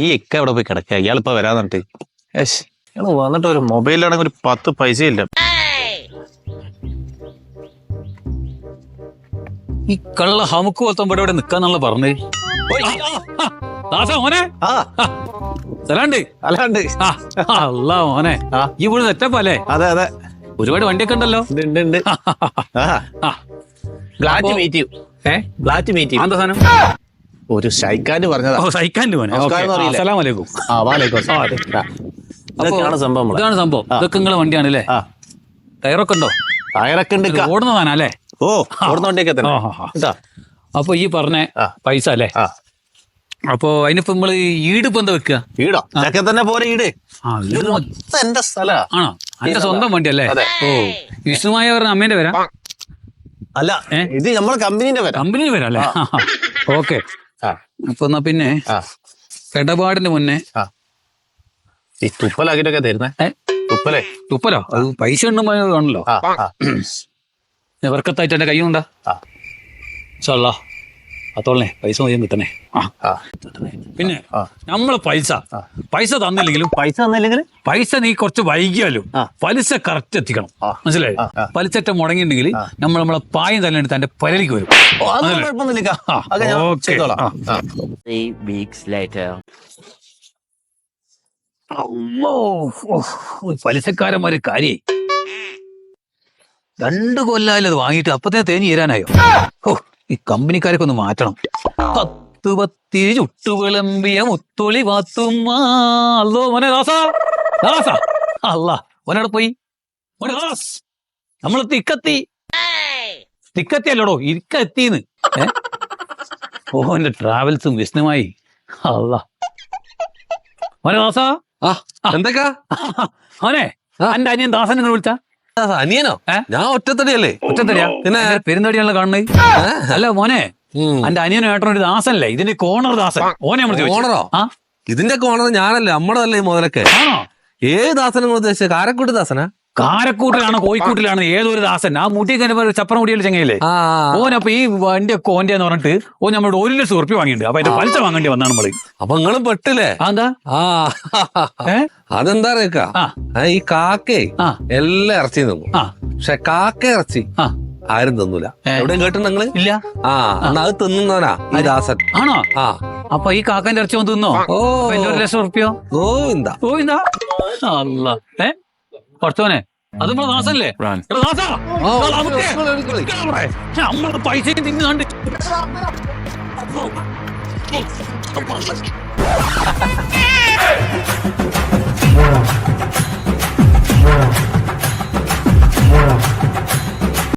ഈ ഇക്ക എവിടെ പോയി കിടക്കുക? ഇയാളിപ്പോ വരാന്നിട്ട് ഇയാള് വന്നിട്ട് ഒരു മൊബൈലിലാണെങ്കിൽ ഒരു 10 പൈസയില്ല. ഈ കള്ള ഹമുക്ക് പോലത്തെ ഇവിടെ നിക്കാന്നുള്ള പറഞ്ഞേ. മോനെ സ്ഥലണ്ട് അല്ലാണ്ട് അല്ല മോനെ ഈ ഇവിടെ സെറ്റപ്പല്ലേ? അതെ അതെ, ഒരുപാട് വണ്ടിയൊക്കെ ഉണ്ടല്ലോ. എന്താ സാധനം? ഒരു ഷൈക്കാൻഡ് പറഞ്ഞതാ. സൈക്കാൻഡ് മോനെ. അസ്സലാമു അലൈക്കും. ഇതൊക്കെയാണ് സംഭവം. ഇതാണ് സംഭവം. ഇതൊക്കെ നിങ്ങളെ വണ്ടിയാണ് അല്ലേ? ടയറൊക്കെ ഉണ്ടോ? ടയറൊക്കെ ഉണ്ട്. ഓടുന്നതാണല്ലേ അല്ലേ? ഓ, ഓടുന്ന വണ്ടിയൊക്കെ തന്നെ. അപ്പൊ ഈ പറഞ്ഞ പൈസ അല്ലേ? അപ്പൊ അതിനിപ്പോ നമ്മള് ഈടിപ്പോ എന്താ വെക്കുക? ഈടോ ഇതൊക്കെ തന്നെ പോരെ ഈട്. എന്റെ സ്ഥല ആണോ? എന്റെ സ്വന്തം വണ്ടി അല്ലേ? ഓ, വിഷ്ണുമായ പറഞ്ഞ അമ്മേന്റെ പേരാ? അല്ല, ഇത് നമ്മളെ കമ്പനീന്റെ പേരാ. കമ്പനിയുടെ പേരാ അല്ലേ? ഓക്കെ. അപ്പൊ എന്നാ പിന്നെ ഇടപാടിന് മുന്നേ ഈ തുപ്പലാക്കിട്ടൊക്കെ തരുന്നേ. തുപ്പലോ? അത് പൈസ ഉണ്ടെന്നാണല്ലോ. വർക്കത്തായിട്ട് എന്റെ കയ്യുണ്ടാ അത്തോളനെ പൈസ മതിയും കിട്ടണേ. പിന്നെ നമ്മളെ പൈസ തന്നില്ലെങ്കിലും പൈസ നീ കുറച്ച് വൈകിയാലും പലിശ കറക്റ്റ് എത്തിക്കണം. മനസ്സിലായി? പലിശറ്റ മുടങ്ങിയിട്ടുണ്ടെങ്കിൽ നമ്മളെ പായം തന്നെ എടുത്ത് എന്റെ പരലിക്ക് വരും. പലിശക്കാരന്മാര് കാര്യേ 2 കൊല്ലായാലും അത് വാങ്ങിയിട്ട് അപ്പത്തേ തേഞ്ഞ് ചേരാനായോ? ഓ, ഈ കമ്പനിക്കാരൊക്കെ ഒന്ന് മാറ്റണം. 10 10 ചുട്ടുവിളമ്പിയ മുത്തൊളി വാത്തുമ്മ. അല്ലോ മോനെ ദാസാ അല്ല മോനവിടെ പോയി. നമ്മളെ തിക്കത്തി അല്ലോടോ, ഇരിക്കെത്തീന്ന്. ഓ, എന്റെ ട്രാവൽസും വിഷ്ണുമായി. അല്ല മോനെ ദാസാ. എന്തൊക്കാ മോനെ, എന്റെ അനിയൻ ദാസൻ നിങ്ങൾ വിളിച്ച അനിയനോ? ഞാൻ ഒറ്റത്തടിയല്ലേ? ഒറ്റത്തടിയാ? പിന്നെ പെരുന്തടിയാണല്ലോ കാണുന്നത്. അല്ല മോനെ, എന്റെ അനിയനും ഏട്ടനും ഒരു ദാസനല്ലേ? ഇതിന്റെ കോണർ ദാസൻ. ഓനെ നമ്മൾ ഓണറോ? ഇതിന്റെ കോണർ ഞാനല്ലേ, നമ്മുടെ അല്ലേ ഈ മുതലൊക്കെ. ഏത് ദാസനും ഉദ്ദേശിച്ചത്? കാരക്കൂട്ട് ദാസനാ? കാരക്കൂട്ടിലാണ് കോഴിക്കൂട്ടിലാണ് ഏതൊരു ദാസൻ. ആ മുട്ടിയൊക്കെ ചപ്പറ മുടിയല്ലേ ചെങ്ങയില്ലേ? ഓനപ്പൊ ഈ വണ്ടിയൊക്കെ ഓന്റെ എന്ന് പറഞ്ഞിട്ട് ഓൻ നമ്മളോട് 1 ലക്ഷം ഉറുപ്പ്യ വാങ്ങിയിട്ടുണ്ട്. അപ്പൊ അതിന്റെ പലിശ വാങ്ങേണ്ടി വന്നാണ് നമ്മള്. അപ്പൊ നിങ്ങളും പെട്ടില്ലേ? എന്താ അതെന്താ അറിയക്കാ, ഈ കാക്കേ എല്ലാം ഇറച്ചി തിന്നും. പക്ഷെ കാക്ക ഇറച്ചി ആരും തിന്നൂല. എവിടെയും കേട്ടിട്ടുണ്ടെങ്കില് ഇല്ല. അത് തിന്നുന്നവനാ ഈ ദാസൻ. ആണോ? അപ്പൊ ഈ കാക്കന്റെ ഇറച്ചി ഒന്ന് തിന്നോ? 1 ലക്ഷം ഉറുപ്പ്യോ? ഗോവിന്ദ അല്ല കുറച്ചോനെ, അത് നമ്മളെ ദാസല്ലേ? നമ്മളെ പൈസ തിന്നുണ്ട്.